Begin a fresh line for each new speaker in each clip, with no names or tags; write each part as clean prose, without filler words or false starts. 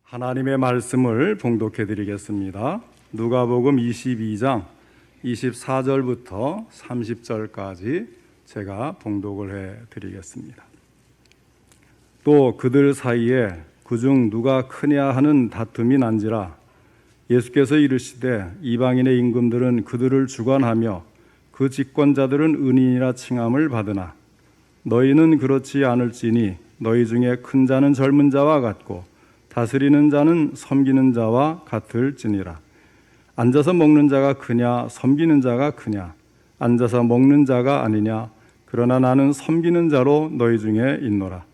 하나님의 말씀을 봉독해 드리겠습니다. 누가복음 22장 24절부터 30절까지 제가 봉독을 해 드리겠습니다. 또 그들 사이에 그중 누가 크냐 하는 다툼이 난지라 예수께서 이르시되 이방인의 임금들은 그들을 주관하며 그 집권자들은 은인이라 칭함을 받으나 너희는 그렇지 않을지니 너희 중에 큰 자는 젊은 자와 같고 다스리는 자는 섬기는 자와 같을지니라. 앉아서 먹는 자가 크냐 섬기는 자가 크냐. 앉아서 먹는 자가 아니냐. 그러나 나는 섬기는 자로 너희 중에 있노라.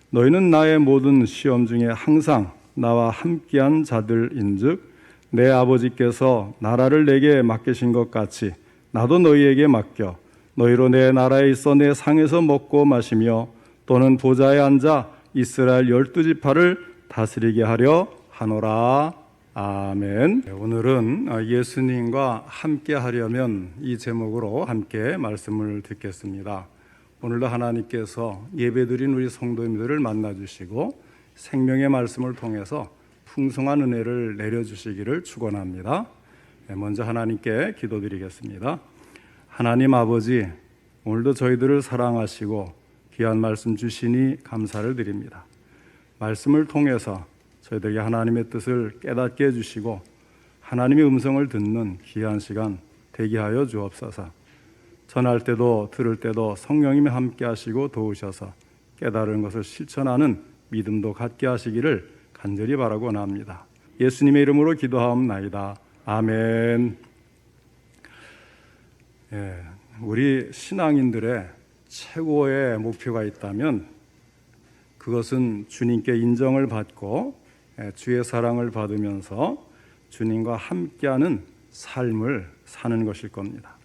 너희는 나의 모든 시험 중에 항상 나와 함께한 자들인즉 내 아버지께서 나라를 내게 맡기신 것 같이 나도 너희에게 맡겨 너희로 내 나라에 있어 내 상에서 먹고 마시며 또는 보좌에 앉아 이스라엘 12지파를 다스리게 하려 하노라. 아멘. 오늘은 예수님과 함께 하려면 이 제목으로 함께 말씀을 듣겠습니다. 오늘도 하나님께서 예배드린 우리 성도님들을 만나주시고 생명의 말씀을 통해서 풍성한 은혜를 내려주시기를 축원합니다. 먼저 하나님께 기도드리겠습니다. 하나님 아버지, 오늘도 저희들을 사랑하시고 귀한 말씀 주시니 감사를 드립니다. 말씀을 통해서 저희들에게 하나님의 뜻을 깨닫게 해주시고 하나님의 음성을 듣는 귀한 시간 되게 하여 주옵소서. 전할 때도 들을 때도 성령님이 함께 하시고 도우셔서 깨달은 것을 실천하는 믿음도 갖게 하시기를 간절히 바라고 원합니다. 예수님의 이름으로 기도하옵나이다. 아멘. 우리 신앙인들의 최고의 목표가 있다면 그것은 주님께 인정을 받고 주의 사랑을 받으면서 주님과 함께하는 삶을 사는 것일 겁니다.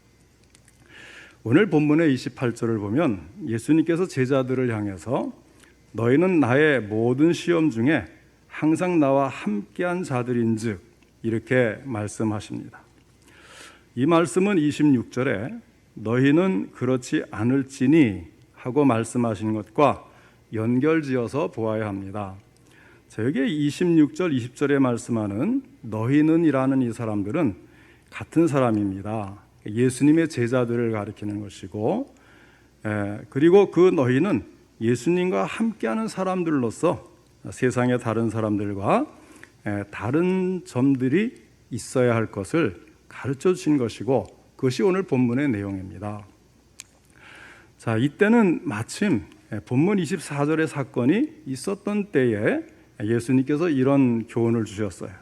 오늘 본문의 28절을 보면 예수님께서 제자들을 향해서 너희는 나의 모든 시험 중에 항상 나와 함께한 자들인즉 이렇게 말씀하십니다. 이 말씀은 26절에 너희는 그렇지 않을지니 하고 말씀하신 것과 연결지어서 보아야 합니다. 자, 여기 26절, 20절에 말씀하는 너희는 이라는 이 사람들은 같은 사람입니다. 예수님의 제자들을 가리키는 것이고 그리고 그 너희는 예수님과 함께하는 사람들로서 세상의 다른 사람들과 다른 점들이 있어야 할 것을 가르쳐 주신 것이고 그것이 오늘 본문의 내용입니다. 자, 이때는 마침 본문 24절의 사건이 있었던 때에 예수님께서 이런 교훈을 주셨어요.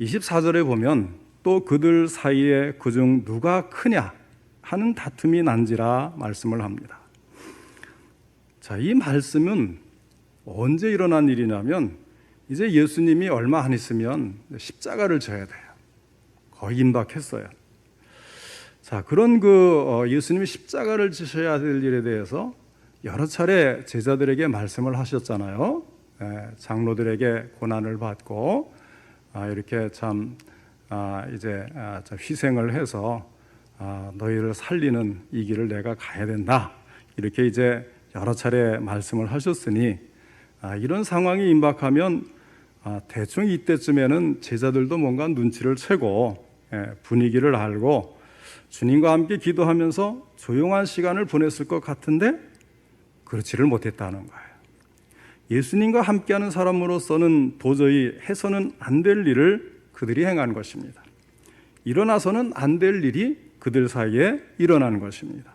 24절에 보면 또 그들 사이에 그중 누가 크냐 하는 다툼이 난지라 말씀을 합니다. 자, 이 말씀은 언제 일어난 일이냐면 이제 예수님이 얼마 안 있으면 십자가를 져야 돼요. 거의 임박했어요. 자, 그런 예수님이 십자가를 지셔야 될 일에 대해서 여러 차례 제자들에게 말씀을 하셨잖아요. 장로들에게 고난을 받고 이렇게 이제 희생을 해서 너희를 살리는 이 길을 내가 가야 된다. 이렇게 이제 여러 차례 말씀을 하셨으니 이런 상황이 임박하면 대충 이때쯤에는 제자들도 뭔가 눈치를 채고 분위기를 알고 주님과 함께 기도하면서 조용한 시간을 보냈을 것 같은데 그렇지를 못했다는 거예요. 예수님과 함께하는 사람으로서는 도저히 해서는 안 될 일을 그들이 행한 것입니다. 일어나서는 안 될 일이 그들 사이에 일어난 것입니다.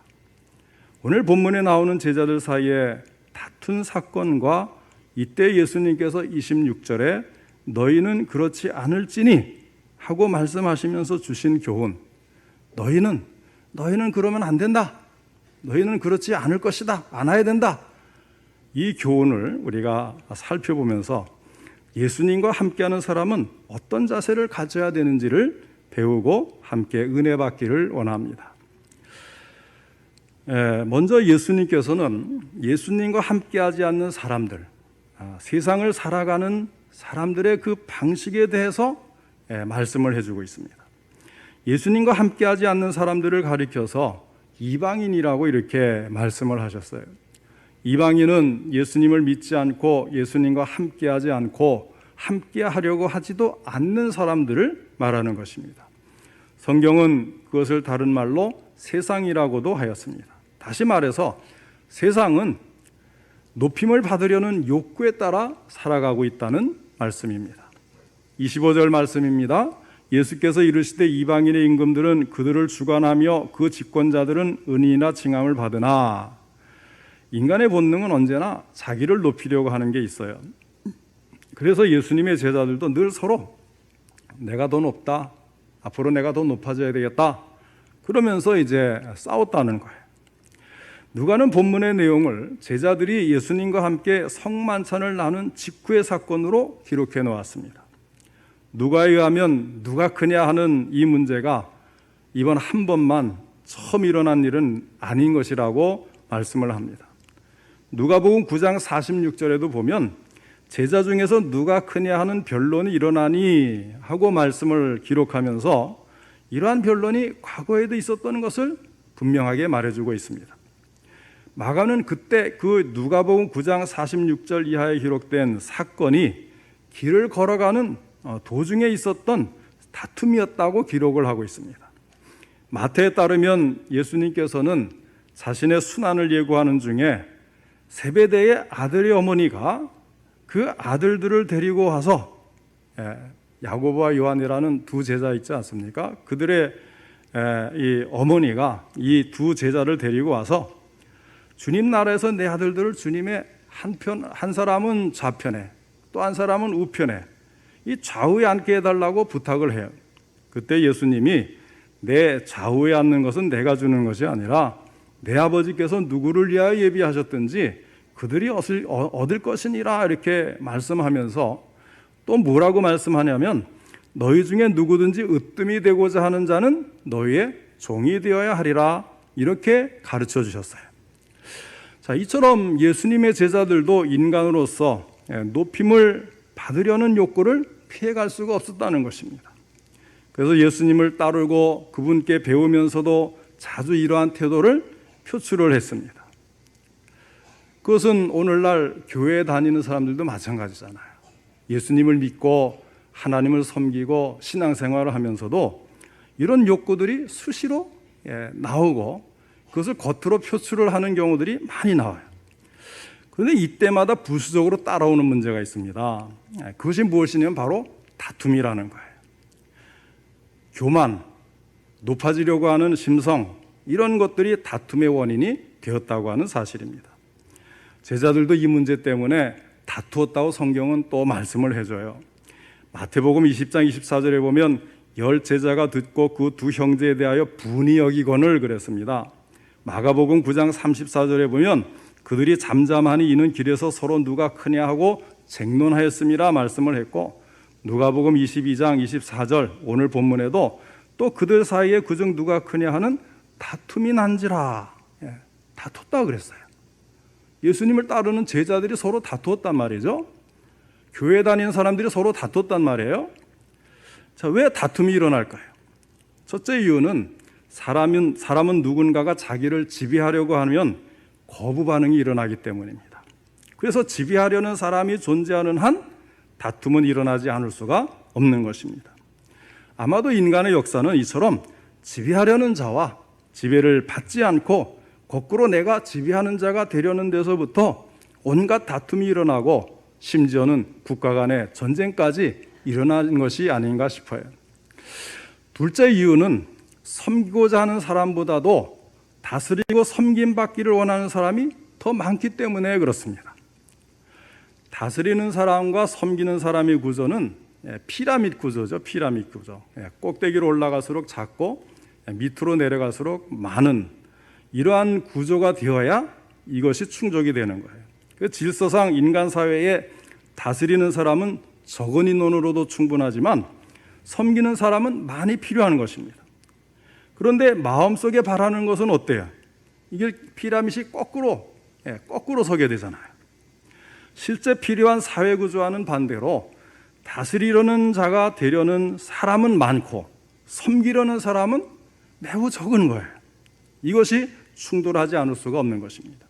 오늘 본문에 나오는 제자들 사이에 다툰 사건과 이때 예수님께서 26절에 너희는 그렇지 않을지니 하고 말씀하시면서 주신 교훈, 너희는 그러면 안 된다. 너희는 그렇지 않을 것이다. 않아야 된다. 이 교훈을 우리가 살펴보면서 예수님과 함께하는 사람은 어떤 자세를 가져야 되는지를 배우고 함께 은혜 받기를 원합니다. 먼저 예수님께서는 예수님과 함께하지 않는 사람들, 세상을 살아가는 사람들의 그 방식에 대해서 말씀을 해주고 있습니다. 예수님과 함께하지 않는 사람들을 가리켜서 이방인이라고 이렇게 말씀을 하셨어요. 이방인은 예수님을 믿지 않고 예수님과 함께하지 않고 함께 하려고 하지도 않는 사람들을 말하는 것입니다. 성경은 그것을 다른 말로 세상이라고도 하였습니다. 다시 말해서 세상은 높임을 받으려는 욕구에 따라 살아가고 있다는 말씀입니다. 25절 말씀입니다. 예수께서 이르시되 이방인의 임금들은 그들을 주관하며 그 집권자들은 은혜나 칭함을 받으나. 인간의 본능은 언제나 자기를 높이려고 하는 게 있어요. 그래서 예수님의 제자들도 늘 서로 내가 더 높다, 앞으로 내가 더 높아져야 되겠다, 그러면서 이제 싸웠다는 거예요. 누가는 본문의 내용을 제자들이 예수님과 함께 성만찬을 나눈 직후의 사건으로 기록해 놓았습니다. 누가에 의하면 누가 크냐 하는 이 문제가 이번 한 번만 처음 일어난 일은 아닌 것이라고 말씀을 합니다. 누가복음 9장 46절에도 보면 제자 중에서 누가 크냐 하는 변론이 일어나니 하고 말씀을 기록하면서 이러한 변론이 과거에도 있었던 것을 분명하게 말해주고 있습니다. 마가는 그때 그 누가복음 9장 46절 이하에 기록된 사건이 길을 걸어가는 도중에 있었던 다툼이었다고 기록을 하고 있습니다. 마태에 따르면 예수님께서는 자신의 순환을 예고하는 중에 세베대의 아들의 어머니가 그 아들들을 데리고 와서 야고보와 요한이라는 두 제자 있지 않습니까? 그들의 이 어머니가 이 두 제자를 데리고 와서 주님 나라에서 내 아들들을 주님의 한 사람은 좌편에 또 한 사람은 우편에 이 좌우에 앉게 해달라고 부탁을 해요. 그때 예수님이 내 좌우에 앉는 것은 내가 주는 것이 아니라 내 아버지께서 누구를 위하여 예비하셨든지 그들이 얻을 것이니라 이렇게 말씀하면서 또 뭐라고 말씀하냐면 너희 중에 누구든지 으뜸이 되고자 하는 자는 너희의 종이 되어야 하리라 이렇게 가르쳐 주셨어요. 자, 이처럼 예수님의 제자들도 인간으로서 높임을 받으려는 욕구를 피해갈 수가 없었다는 것입니다. 그래서 예수님을 따르고 그분께 배우면서도 자주 이러한 태도를 표출을 했습니다. 그것은 오늘날 교회에 다니는 사람들도 마찬가지잖아요. 예수님을 믿고 하나님을 섬기고 신앙생활을 하면서도 이런 욕구들이 수시로 나오고 그것을 겉으로 표출을 하는 경우들이 많이 나와요. 그런데 이때마다 부수적으로 따라오는 문제가 있습니다. 그것이 무엇이냐면 바로 다툼이라는 거예요. 교만, 높아지려고 하는 심성, 이런 것들이 다툼의 원인이 되었다고 하는 사실입니다. 제자들도 이 문제 때문에 다투었다고 성경은 또 말씀을 해줘요. 마태복음 20장 24절에 보면 10 제자가 듣고 그 두 형제에 대하여 분이 여기거늘 그랬습니다. 마가복음 9장 34절에 보면 그들이 잠잠하니 이는 길에서 서로 누가 크냐 하고 쟁론하였음이라 말씀을 했고, 누가복음 22장 24절 오늘 본문에도 또 그들 사이에 그중 누가 크냐 하는 다툼이 난지라, 다퉜다 그랬어요. 예수님을 따르는 제자들이 서로 다투었단 말이죠. 교회 다니는 사람들이 서로 다투었단 말이에요. 자, 왜 다툼이 일어날까요? 첫째 이유는 사람은 누군가가 자기를 지배하려고 하면 거부 반응이 일어나기 때문입니다. 그래서 지배하려는 사람이 존재하는 한 다툼은 일어나지 않을 수가 없는 것입니다. 아마도 인간의 역사는 이처럼 지배하려는 자와 지배를 받지 않고 거꾸로 내가 지배하는 자가 되려는 데서부터 온갖 다툼이 일어나고 심지어는 국가 간의 전쟁까지 일어나는 것이 아닌가 싶어요. 둘째 이유는 섬기고자 하는 사람보다도 다스리고 섬김받기를 원하는 사람이 더 많기 때문에 그렇습니다. 다스리는 사람과 섬기는 사람의 구조는 피라미드 구조죠. 피라미드 구조. 꼭대기로 올라갈수록 작고 밑으로 내려갈수록 많은 이러한 구조가 되어야 이것이 충족이 되는 거예요. 질서상 인간 사회에 다스리는 사람은 적은 인원으로도 충분하지만 섬기는 사람은 많이 필요한 것입니다. 그런데 마음속에 바라는 것은 어때요? 이게 피라미드이 거꾸로 서게 되잖아요. 실제 필요한 사회 구조와는 반대로 다스리려는 자가 되려는 사람은 많고 섬기려는 사람은 매우 적은 거예요. 이것이 충돌하지 않을 수가 없는 것입니다.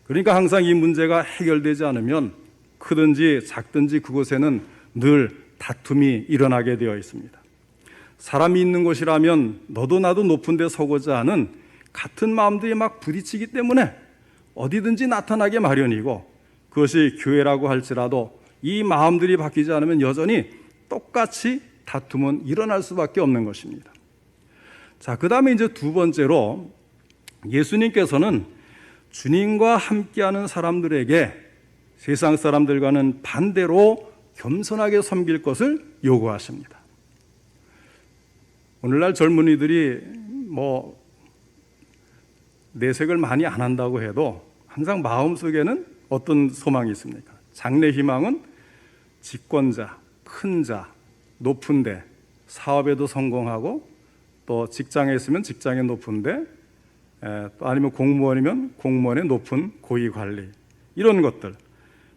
그러니까 항상 이 문제가 해결되지 않으면 크든지 작든지 그곳에는 늘 다툼이 일어나게 되어 있습니다. 사람이 있는 곳이라면 너도 나도 높은 데 서고자 하는 같은 마음들이 막 부딪히기 때문에 어디든지 나타나게 마련이고, 그것이 교회라고 할지라도 이 마음들이 바뀌지 않으면 여전히 똑같이 다툼은 일어날 수밖에 없는 것입니다. 자, 그 다음에 이제 두 번째로 예수님께서는 주님과 함께하는 사람들에게 세상 사람들과는 반대로 겸손하게 섬길 것을 요구하십니다. 오늘날 젊은이들이 내색을 많이 안 한다고 해도 항상 마음속에는 어떤 소망이 있습니까? 장래 희망은 직권자, 큰 자, 높은 데, 사업에도 성공하고, 또 직장에 있으면 직장에 높은 데, 또 아니면 공무원이면 공무원의 높은 고위 관리, 이런 것들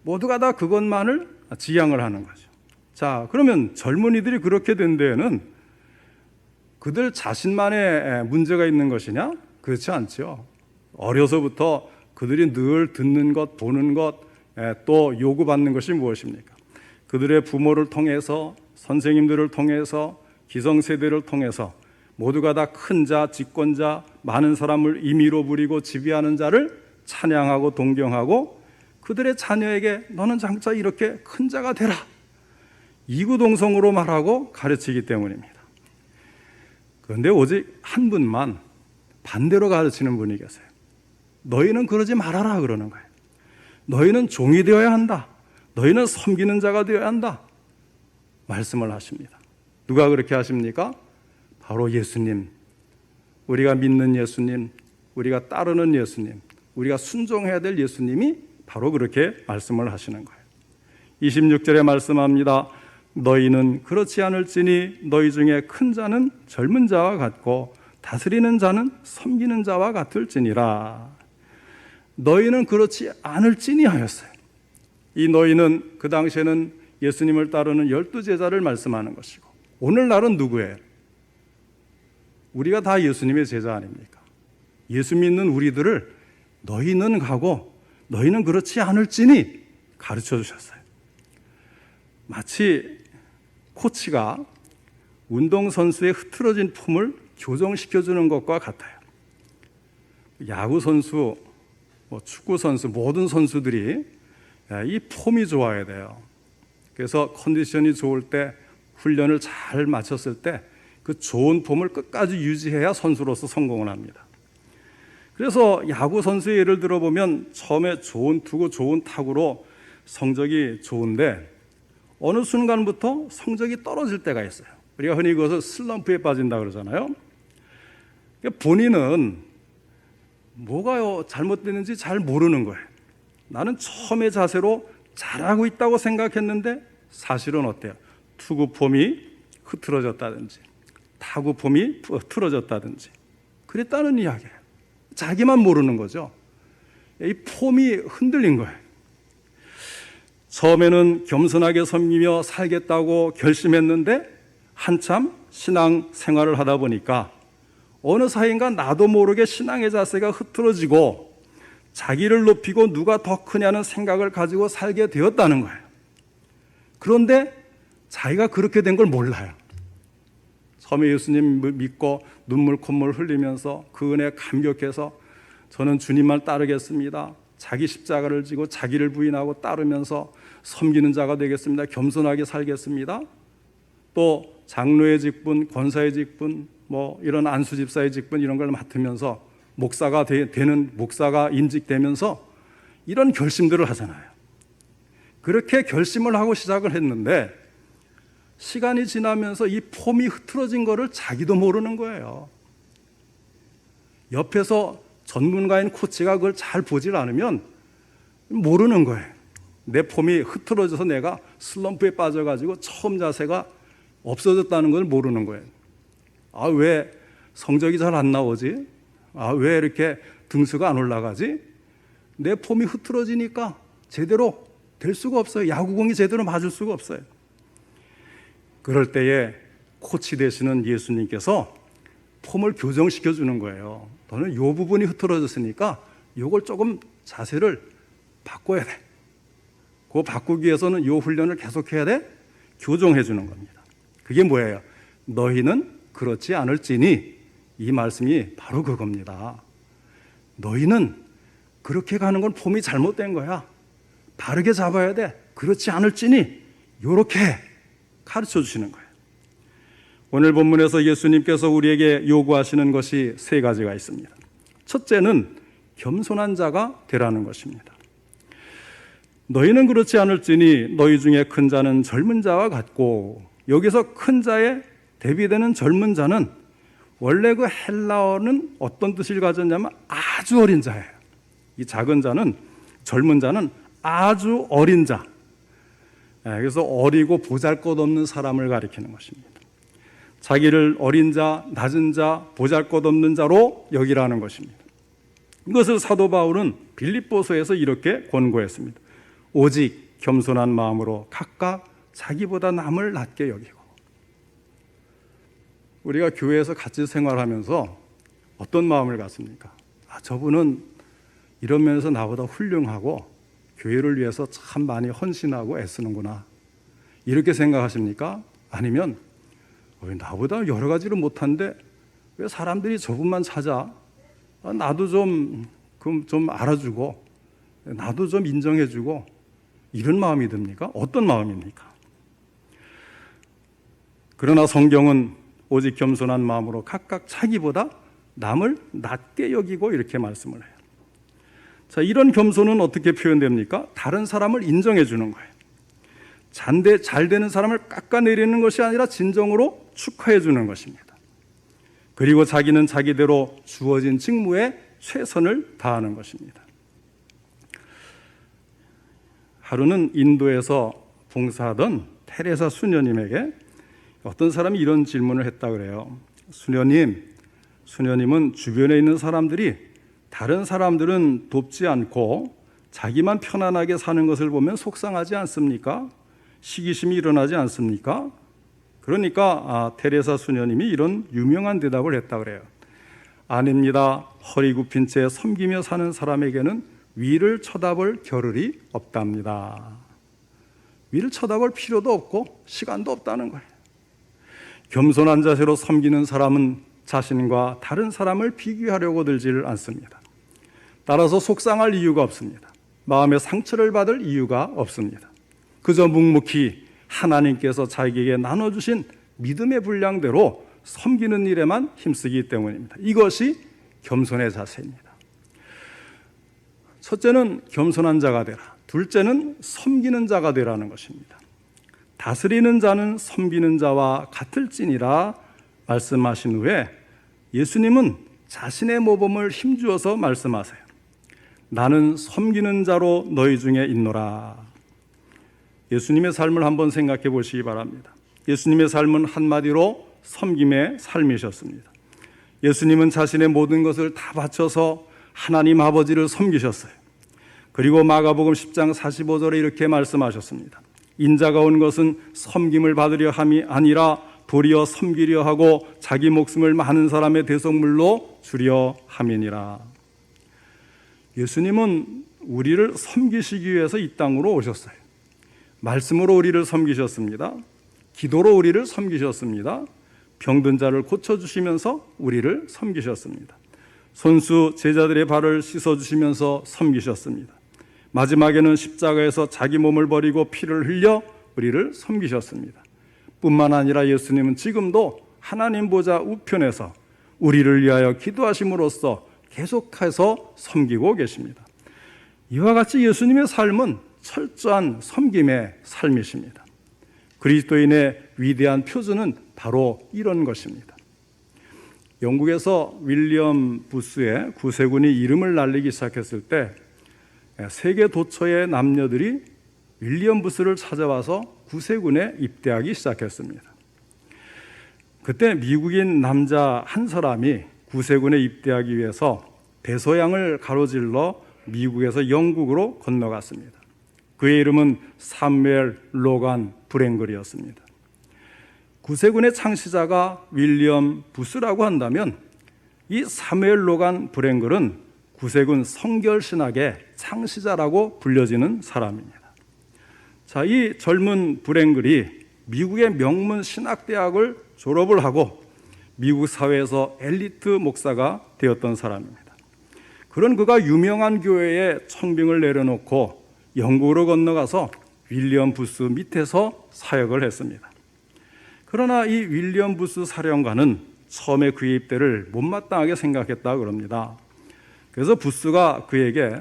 모두가 다 그것만을 지향을 하는 거죠. 자, 그러면 젊은이들이 그렇게 된 데에는 그들 자신만의 문제가 있는 것이냐? 그렇지 않죠. 어려서부터 그들이 늘 듣는 것, 보는 것, 또 요구받는 것이 무엇입니까? 그들의 부모를 통해서, 선생님들을 통해서, 기성세대를 통해서 모두가 다 큰 자, 직권자, 많은 사람을 임의로 부리고 지배하는 자를 찬양하고 동경하고, 그들의 자녀에게 너는 장차 이렇게 큰 자가 되라, 이구동성으로 말하고 가르치기 때문입니다. 그런데 오직 한 분만 반대로 가르치는 분이 계세요. 너희는 그러지 말아라 그러는 거예요. 너희는 종이 되어야 한다. 너희는 섬기는 자가 되어야 한다. 말씀을 하십니다. 누가 그렇게 하십니까? 바로 예수님. 우리가 믿는 예수님, 우리가 따르는 예수님, 우리가 순종해야 될 예수님이 바로 그렇게 말씀을 하시는 거예요. 26절에 말씀합니다. 너희는 그렇지 않을지니 너희 중에 큰 자는 젊은 자와 같고 다스리는 자는 섬기는 자와 같을지니라. 너희는 그렇지 않을지니 하였어요. 이 너희는 그 당시에는 예수님을 따르는 12제자를 말씀하는 것이고, 오늘날은 누구예요? 우리가 다 예수님의 제자 아닙니까? 예수 믿는 우리들을 너희는 가고 너희는 그렇지 않을지니 가르쳐 주셨어요. 마치 코치가 운동선수의 흐트러진 폼을 교정시켜주는 것과 같아요. 야구선수, 축구선수, 모든 선수들이 이 폼이 좋아야 돼요. 그래서 컨디션이 좋을 때, 훈련을 잘 마쳤을 때 그 좋은 폼을 끝까지 유지해야 선수로서 성공을 합니다. 그래서 야구 선수의 예를 들어보면 처음에 좋은 투구, 좋은 타구로 성적이 좋은데 어느 순간부터 성적이 떨어질 때가 있어요. 우리가 흔히 그것을 슬럼프에 빠진다 그러잖아요. 본인은 뭐가 잘못됐는지 잘 모르는 거예요. 나는 처음의 자세로 잘하고 있다고 생각했는데 사실은 어때요? 투구 폼이 흐트러졌다든지 타구 폼이 틀어졌다든지 그랬다는 이야기예요. 자기만 모르는 거죠. 이 폼이 흔들린 거예요. 처음에는 겸손하게 섬기며 살겠다고 결심했는데 한참 신앙 생활을 하다 보니까 어느 사이인가 나도 모르게 신앙의 자세가 흐트러지고 자기를 높이고 누가 더 크냐는 생각을 가지고 살게 되었다는 거예요. 그런데 자기가 그렇게 된 걸 몰라요. 처음에 예수님 믿고 눈물 콧물 흘리면서 그 은혜에 감격해서 저는 주님만 따르겠습니다. 자기 십자가를 지고 자기를 부인하고 따르면서 섬기는 자가 되겠습니다. 겸손하게 살겠습니다. 또 장로의 직분, 권사의 직분, 이런 안수집사의 직분 이런 걸 맡으면서 목사가 되는 목사가 임직되면서 이런 결심들을 하잖아요. 그렇게 결심을 하고 시작을 했는데 시간이 지나면서 이 폼이 흐트러진 거를 자기도 모르는 거예요. 옆에서 전문가인 코치가 그걸 잘 보질 않으면 모르는 거예요. 내 폼이 흐트러져서 내가 슬럼프에 빠져가지고 처음 자세가 없어졌다는 걸 모르는 거예요. 아, 왜 성적이 잘 안 나오지? 아, 왜 이렇게 등수가 안 올라가지? 내 폼이 흐트러지니까 제대로 될 수가 없어요. 야구공이 제대로 맞을 수가 없어요. 그럴 때에 코치 되시는 예수님께서 폼을 교정시켜 주는 거예요. 너는 이 부분이 흐트러졌으니까 이걸 조금 자세를 바꿔야 돼. 그거 바꾸기 위해서는 이 훈련을 계속해야 돼. 교정해 주는 겁니다. 그게 뭐예요? 너희는 그렇지 않을지니, 이 말씀이 바로 그겁니다. 너희는 그렇게 가는 건 폼이 잘못된 거야. 바르게 잡아야 돼. 그렇지 않을지니, 이렇게 가르쳐 주시는 거예요. 오늘 본문에서 예수님께서 우리에게 요구하시는 것이 세 가지가 있습니다. 첫째는 겸손한 자가 되라는 것입니다. 너희는 그렇지 않을지니 너희 중에 큰 자는 젊은 자와 같고, 여기서 큰 자에 대비되는 젊은 자는 원래 그 헬라어는 어떤 뜻을 가졌냐면 아주 어린 자예요. 이 작은 자는, 젊은 자는 아주 어린 자. 그래서 어리고 보잘것없는 사람을 가리키는 것입니다. 자기를 어린 자, 낮은 자, 보잘것없는 자로 여기라는 것입니다. 이것을 사도 바울은 빌립보서에서 이렇게 권고했습니다. 오직 겸손한 마음으로 각각 자기보다 남을 낮게 여기고. 우리가 교회에서 같이 생활하면서 어떤 마음을 갖습니까? 저분은 이런 면에서 나보다 훌륭하고 교회를 위해서 참 많이 헌신하고 애쓰는구나, 이렇게 생각하십니까? 아니면 나보다 여러 가지를 못한데 왜 사람들이 저분만 찾아? 나도 좀 알아주고 나도 좀 인정해주고, 이런 마음이 듭니까? 어떤 마음입니까? 그러나 성경은 오직 겸손한 마음으로 각각 자기보다 남을 낮게 여기고, 이렇게 말씀을 해요. 자, 이런 겸손은 어떻게 표현됩니까? 다른 사람을 인정해 주는 거예요. 잘 되는 사람을 깎아내리는 것이 아니라 진정으로 축하해 주는 것입니다. 그리고 자기는 자기대로 주어진 직무에 최선을 다하는 것입니다. 하루는 인도에서 봉사하던 테레사 수녀님에게 어떤 사람이 이런 질문을 했다 그래요. 수녀님은 주변에 있는 사람들이 다른 사람들은 돕지 않고 자기만 편안하게 사는 것을 보면 속상하지 않습니까? 시기심이 일어나지 않습니까? 그러니까 테레사 수녀님이 이런 유명한 대답을 했다 그래요. 아닙니다. 허리 굽힌 채 섬기며 사는 사람에게는 위를 쳐다볼 겨를이 없답니다. 위를 쳐다볼 필요도 없고 시간도 없다는 거예요. 겸손한 자세로 섬기는 사람은 자신과 다른 사람을 비교하려고 들지를 않습니다. 따라서 속상할 이유가 없습니다. 마음의 상처를 받을 이유가 없습니다. 그저 묵묵히 하나님께서 자기에게 나눠주신 믿음의 분량대로 섬기는 일에만 힘쓰기 때문입니다. 이것이 겸손의 자세입니다. 첫째는 겸손한 자가 되라. 둘째는 섬기는 자가 되라는 것입니다. 다스리는 자는 섬기는 자와 같을지니라 말씀하신 후에 예수님은 자신의 모범을 힘주어서 말씀하세요. 나는 섬기는 자로 너희 중에 있노라. 예수님의 삶을 한번 생각해 보시기 바랍니다. 예수님의 삶은 한마디로 섬김의 삶이셨습니다. 예수님은 자신의 모든 것을 다 바쳐서 하나님 아버지를 섬기셨어요. 그리고 마가복음 10장 45절에 이렇게 말씀하셨습니다. 인자가 온 것은 섬김을 받으려 함이 아니라 도리어 섬기려 하고 자기 목숨을 많은 사람의 대속물로 주려 함이니라. 예수님은 우리를 섬기시기 위해서 이 땅으로 오셨어요. 말씀으로 우리를 섬기셨습니다. 기도로 우리를 섬기셨습니다. 병든 자를 고쳐주시면서 우리를 섬기셨습니다. 손수 제자들의 발을 씻어주시면서 섬기셨습니다. 마지막에는 십자가에서 자기 몸을 버리고 피를 흘려 우리를 섬기셨습니다. 뿐만 아니라 예수님은 지금도 하나님 보좌 우편에서 우리를 위하여 기도하심으로써 계속해서 섬기고 계십니다. 이와 같이 예수님의 삶은 철저한 섬김의 삶이십니다. 그리스도인의 위대한 표준은 바로 이런 것입니다. 영국에서 윌리엄 부스의 구세군이 이름을 날리기 시작했을 때 세계 도처의 남녀들이 윌리엄 부스를 찾아와서 구세군에 입대하기 시작했습니다. 그때 미국인 남자 한 사람이 구세군에 입대하기 위해서 대서양을 가로질러 미국에서 영국으로 건너갔습니다. 그의 이름은 사무엘 로간 브랭글이었습니다. 구세군의 창시자가 윌리엄 부스라고 한다면 이 사무엘 로간 브랭글은 구세군 성결신학의 창시자라고 불려지는 사람입니다. 자, 이 젊은 브랭글이 미국의 명문 신학대학을 졸업을 하고 미국 사회에서 엘리트 목사가 되었던 사람입니다. 그런 그가 유명한 교회에 청빙을 내려놓고 영국으로 건너가서 윌리엄 부스 밑에서 사역을 했습니다. 그러나 이 윌리엄 부스 사령관은 처음에 그의 입대를 못마땅하게 생각했다고 그럽니다. 그래서 부스가 그에게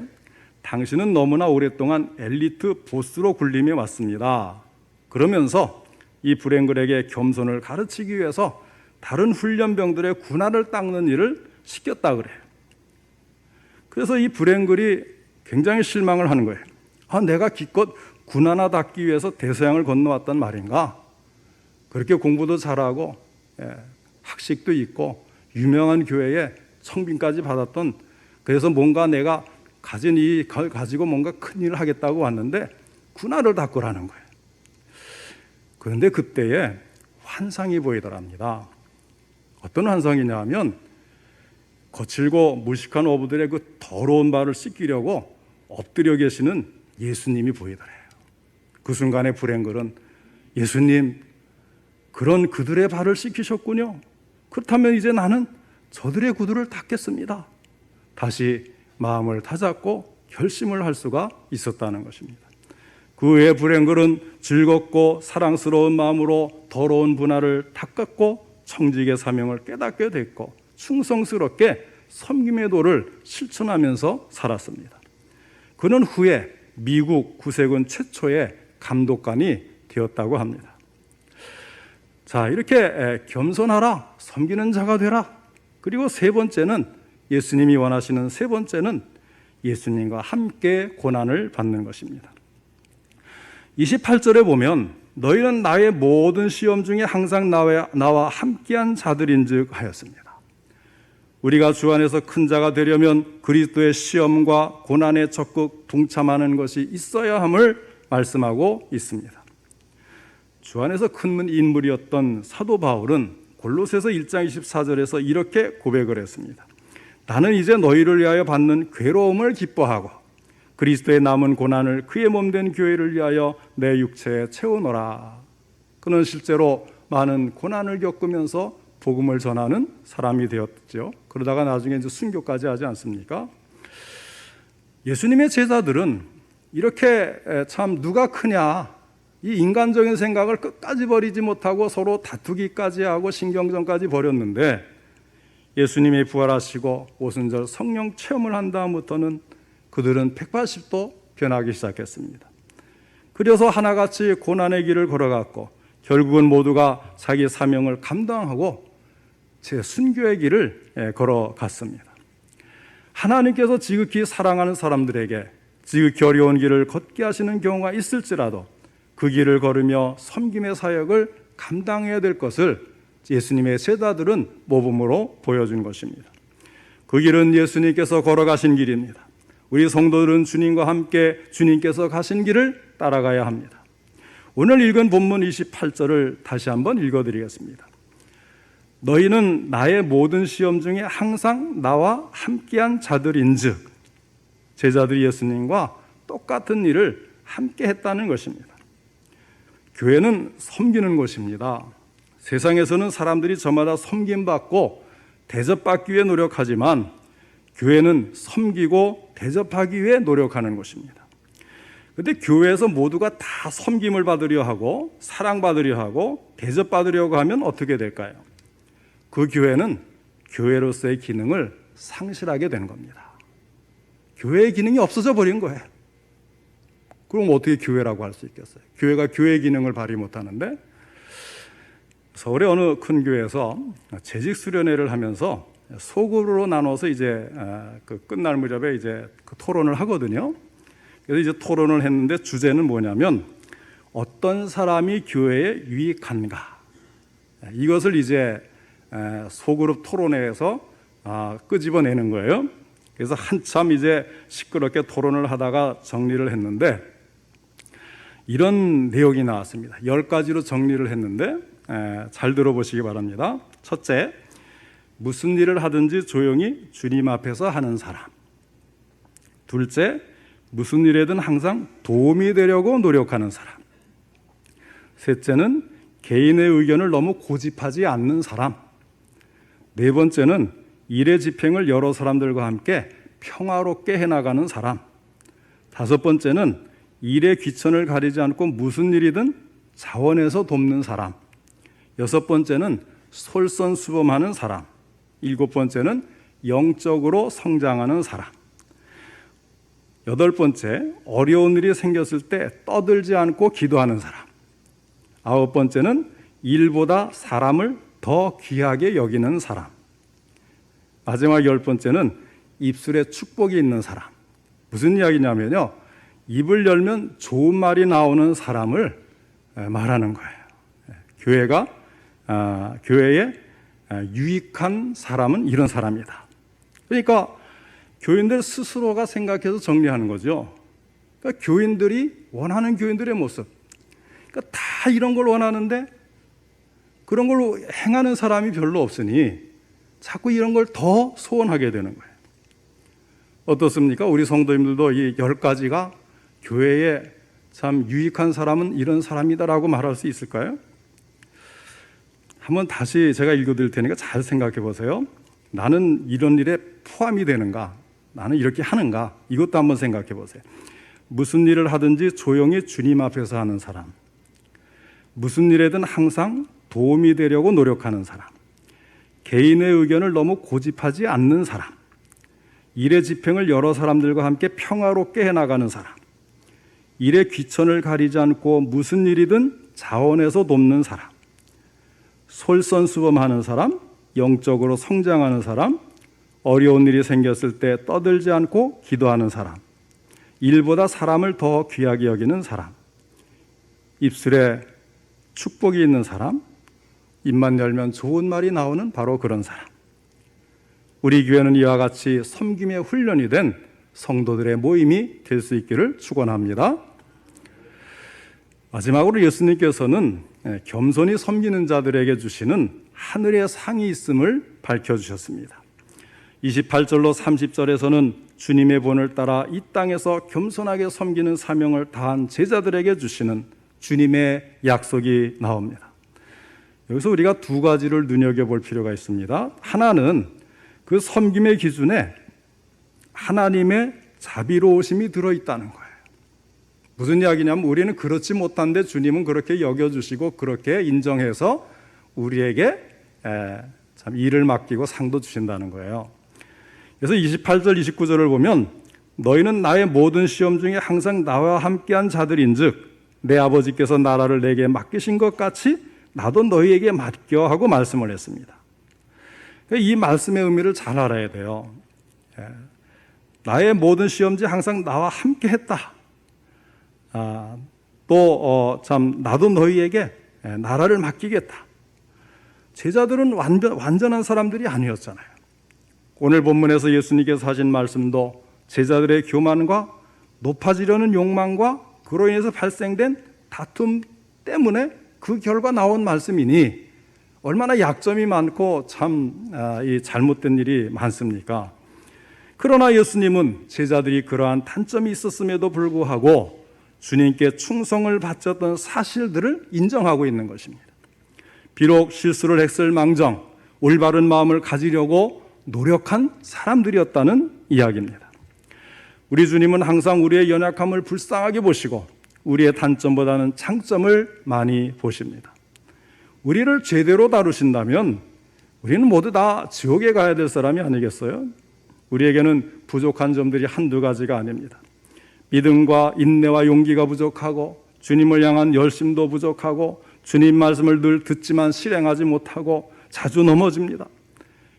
당신은 너무나 오랫동안 엘리트 보스로 군림해 왔습니다. 그러면서 이 브랭글에게 겸손을 가르치기 위해서 다른 훈련병들의 군화를 닦는 일을 시켰다 그래요. 그래서 이 브랭글이 굉장히 실망을 하는 거예요. 내가 기껏 군화나 닦기 위해서 대서양을 건너왔단 말인가? 그렇게 공부도 잘하고 학식도 있고 유명한 교회에 청빙까지 받았던, 그래서 뭔가 내가 가진 이 가지고 뭔가 큰 일을 하겠다고 왔는데 군화를 닦으라는 거예요. 그런데 그때에 환상이 보이더랍니다. 어떤 환상이냐 하면 거칠고 무식한 어부들의 그 더러운 발을 씻기려고 엎드려 계시는 예수님이 보이더래요. 그 순간에 브랭글은 예수님, 그런 그들의 발을 씻기셨군요. 그렇다면 이제 나는 저들의 구두를 닦겠습니다. 다시 마음을 다잡고 결심을 할 수가 있었다는 것입니다. 그 후에 브랭글은 즐겁고 사랑스러운 마음으로 더러운 분할을 닦았고 청직의 사명을 깨닫게 됐고 충성스럽게 섬김의 도를 실천하면서 살았습니다. 그는 후에 미국 구세군 최초의 감독관이 되었다고 합니다. 자, 이렇게 겸손하라, 섬기는 자가 되라. 그리고 세 번째는, 예수님이 원하시는 세 번째는 예수님과 함께 고난을 받는 것입니다. 28절에 보면 너희는 나의 모든 시험 중에 항상 나와 함께한 자들인즉 하였습니다. 우리가 주 안에서 큰 자가 되려면 그리스도의 시험과 고난에 적극 동참하는 것이 있어야 함을 말씀하고 있습니다. 주 안에서 큰 인물이었던 사도 바울은 골로새서 1장 24절에서 이렇게 고백을 했습니다. 나는 이제 너희를 위하여 받는 괴로움을 기뻐하고 그리스도의 남은 고난을 그의 몸된 교회를 위하여 내 육체에 채우노라. 그는 실제로 많은 고난을 겪으면서 복음을 전하는 사람이 되었죠. 그러다가 나중에 이제 순교까지 하지 않습니까? 예수님의 제자들은 이렇게 참 누가 크냐, 이 인간적인 생각을 끝까지 버리지 못하고 서로 다투기까지 하고 신경전까지 벌였는데 예수님이 부활하시고 오순절 성령 체험을 한 다음부터는 그들은 180도 변하기 시작했습니다. 그래서 하나같이 고난의 길을 걸어갔고 결국은 모두가 자기 사명을 감당하고 제 순교의 길을 걸어갔습니다. 하나님께서 지극히 사랑하는 사람들에게 지극히 어려운 길을 걷게 하시는 경우가 있을지라도 그 길을 걸으며 섬김의 사역을 감당해야 될 것을 예수님의 제자들은 모범으로 보여준 것입니다. 그 길은 예수님께서 걸어가신 길입니다. 우리 성도들은 주님과 함께 주님께서 가신 길을 따라가야 합니다. 오늘 읽은 본문 28절을 다시 한번 읽어드리겠습니다. 너희는 나의 모든 시험 중에 항상 나와 함께한 자들인즉, 제자들이 예수님과 똑같은 일을 함께 했다는 것입니다. 교회는 섬기는 곳입니다. 세상에서는 사람들이 저마다 섬김받고 대접받기 위해 노력하지만 교회는 섬기고 대접하기 위해 노력하는 곳입니다. 그런데 교회에서 모두가 다 섬김을 받으려 하고 사랑받으려 하고 대접받으려고 하면 어떻게 될까요? 그 교회는 교회로서의 기능을 상실하게 되는 겁니다. 교회의 기능이 없어져 버린 거예요. 그럼 어떻게 교회라고 할 수 있겠어요? 교회가 교회의 기능을 발휘 못하는데, 서울의 어느 큰 교회에서 재직 수련회를 하면서 소그룹으로 나눠서 이제 그 끝날 무렵에 이제 그 토론을 하거든요. 그래서 이제 토론을 했는데 주제는 뭐냐면 어떤 사람이 교회에 유익한가, 이것을 이제 소그룹 토론회에서 끄집어내는 거예요. 그래서 한참 이제 시끄럽게 토론을 하다가 정리를 했는데 이런 내용이 나왔습니다. 10가지로 정리를 했는데 잘 들어보시기 바랍니다. 첫째, 무슨 일을 하든지 조용히 주님 앞에서 하는 사람. 둘째, 무슨 일에든 항상 도움이 되려고 노력하는 사람. 셋째는 개인의 의견을 너무 고집하지 않는 사람. 네 번째는 일의 집행을 여러 사람들과 함께 평화롭게 해나가는 사람. 다섯 번째는 일의 귀천을 가리지 않고 무슨 일이든 자원해서 돕는 사람. 여섯 번째는 솔선수범하는 사람. 일곱 번째는 영적으로 성장하는 사람. 여덟 번째, 어려운 일이 생겼을 때 떠들지 않고 기도하는 사람. 아홉 번째는 일보다 사람을 더 귀하게 여기는 사람. 마지막 열 번째는 입술에 축복이 있는 사람. 무슨 이야기냐면요, 입을 열면 좋은 말이 나오는 사람을 말하는 거예요. 교회에 유익한 사람은 이런 사람이다. 그러니까 교인들 스스로가 생각해서 정리하는 거죠. 그러니까 교인들이 원하는 교인들의 모습. 그러니까 다 이런 걸 원하는데 그런 걸로 행하는 사람이 별로 없으니 자꾸 이런 걸 더 소원하게 되는 거예요. 어떻습니까? 우리 성도님들도 이 10가지가 교회에 참 유익한 사람은 이런 사람이다라고 말할 수 있을까요? 한번 다시 제가 읽어드릴 테니까 잘 생각해 보세요. 나는 이런 일에 포함이 되는가? 나는 이렇게 하는가? 이것도 한번 생각해 보세요. 무슨 일을 하든지 조용히 주님 앞에서 하는 사람. 무슨 일에든 항상 도움이 되려고 노력하는 사람. 개인의 의견을 너무 고집하지 않는 사람. 일의 집행을 여러 사람들과 함께 평화롭게 해나가는 사람. 일의 귀천을 가리지 않고 무슨 일이든 자원해서 돕는 사람. 솔선수범하는 사람, 영적으로 성장하는 사람, 어려운 일이 생겼을 때 떠들지 않고 기도하는 사람, 일보다 사람을 더 귀하게 여기는 사람, 입술에 축복이 있는 사람, 입만 열면 좋은 말이 나오는 바로 그런 사람. 우리 교회는 이와 같이 섬김의 훈련이 된 성도들의 모임이 될 수 있기를 축원합니다. 마지막으로 예수님께서는 겸손히 섬기는 자들에게 주시는 하늘의 상이 있음을 밝혀주셨습니다. 28절로 30절에서는 주님의 본을 따라 이 땅에서 겸손하게 섬기는 사명을 다한 제자들에게 주시는 주님의 약속이 나옵니다. 여기서 우리가 두 가지를 눈여겨볼 필요가 있습니다. 하나는 그 섬김의 기준에 하나님의 자비로우심이 들어있다는 거예요. 무슨 이야기냐면 우리는 그렇지 못한데 주님은 그렇게 여겨주시고 그렇게 인정해서 우리에게 참 일을 맡기고 상도 주신다는 거예요. 그래서 28절 29절을 보면 너희는 나의 모든 시험 중에 항상 나와 함께한 자들인즉 내 아버지께서 나라를 내게 맡기신 것 같이 나도 너희에게 맡겨 하고 말씀을 했습니다. 이 말씀의 의미를 잘 알아야 돼요. 나의 모든 시험지 항상 나와 함께했다. 참 나도 너희에게 나라를 맡기겠다. 제자들은 완전한 사람들이 아니었잖아요. 오늘 본문에서 예수님께서 하신 말씀도 제자들의 교만과 높아지려는 욕망과 그로 인해서 발생된 다툼 때문에 그 결과 나온 말씀이니 얼마나 약점이 많고 참 잘못된 일이 많습니까? 그러나 예수님은 제자들이 그러한 단점이 있었음에도 불구하고 주님께 충성을 바쳤던 사실들을 인정하고 있는 것입니다. 비록 실수를 했을 망정 올바른 마음을 가지려고 노력한 사람들이었다는 이야기입니다. 우리 주님은 항상 우리의 연약함을 불쌍하게 보시고 우리의 단점보다는 장점을 많이 보십니다. 우리를 제대로 다루신다면 우리는 모두 다 지옥에 가야 될 사람이 아니겠어요? 우리에게는 부족한 점들이 한두 가지가 아닙니다. 믿음과 인내와 용기가 부족하고 주님을 향한 열심도 부족하고 주님 말씀을 늘 듣지만 실행하지 못하고 자주 넘어집니다.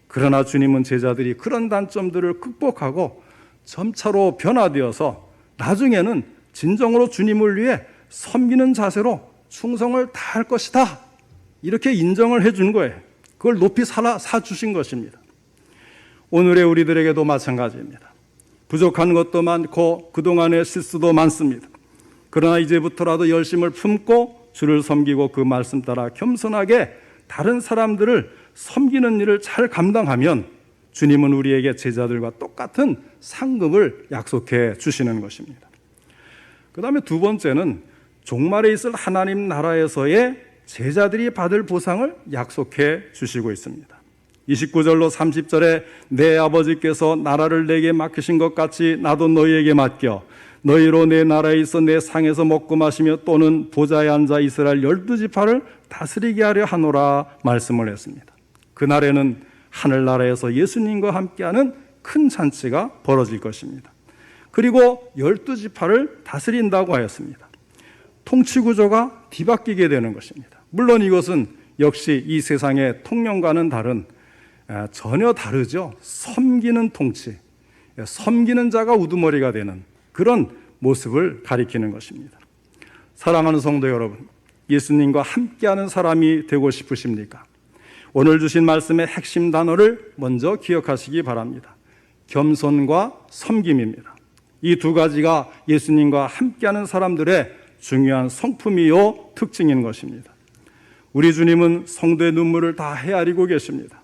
그러나 주님은 제자들이 그런 단점들을 극복하고 점차로 변화되어서 나중에는 진정으로 주님을 위해 섬기는 자세로 충성을 다할 것이다. 이렇게 인정을 해준 거예요. 그걸 높이 사주신 것입니다. 오늘의 우리들에게도 마찬가지입니다. 부족한 것도 많고 그동안의 실수도 많습니다. 그러나 이제부터라도 열심을 품고 주를 섬기고 그 말씀 따라 겸손하게 다른 사람들을 섬기는 일을 잘 감당하면 주님은 우리에게 제자들과 똑같은 상급을 약속해 주시는 것입니다. 그 다음에 두 번째는 종말에 있을 하나님 나라에서의 제자들이 받을 보상을 약속해 주시고 있습니다. 29절로 30절에 내 아버지께서 나라를 내게 맡기신 것 같이 나도 너희에게 맡겨 너희로 내 나라에 있어 내 상에서 먹고 마시며 또는 보좌에 앉아 이스라엘 12지파를 다스리게 하려 하노라 말씀을 했습니다. 그날에는 하늘나라에서 예수님과 함께하는 큰 잔치가 벌어질 것입니다. 그리고 12지파를 다스린다고 하였습니다. 통치구조가 뒤바뀌게 되는 것입니다. 물론 이것은 역시 이 세상의 통념과는 다른 전혀 다르죠. 섬기는 통치, 섬기는 자가 우두머리가 되는 그런 모습을 가리키는 것입니다. 사랑하는 성도 여러분, 예수님과 함께하는 사람이 되고 싶으십니까? 오늘 주신 말씀의 핵심 단어를 먼저 기억하시기 바랍니다. 겸손과 섬김입니다. 이 두 가지가 예수님과 함께하는 사람들의 중요한 성품이요 특징인 것입니다. 우리 주님은 성도의 눈물을 다 헤아리고 계십니다.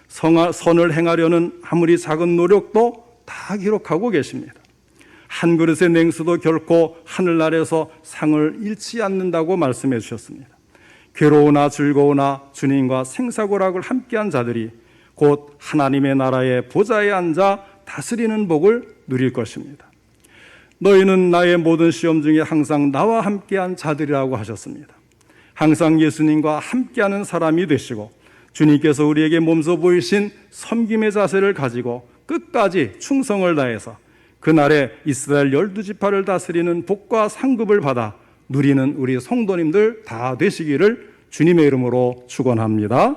선을 행하려는 아무리 작은 노력도 다 기록하고 계십니다. 한 그릇의 냉수도 결코 하늘나라에서 상을 잃지 않는다고 말씀해 주셨습니다. 괴로우나 즐거우나 주님과 생사고락을 함께한 자들이 곧 하나님의 나라의 보좌에 앉아 다스리는 복을 누릴 것입니다. 너희는 나의 모든 시험 중에 항상 나와 함께한 자들이라고 하셨습니다. 항상 예수님과 함께하는 사람이 되시고 주님께서 우리에게 몸소 보이신 섬김의 자세를 가지고 끝까지 충성을 다해서 그날에 이스라엘 12지파를 다스리는 복과 상급을 받아 누리는 우리 성도님들 다 되시기를 주님의 이름으로 축원합니다.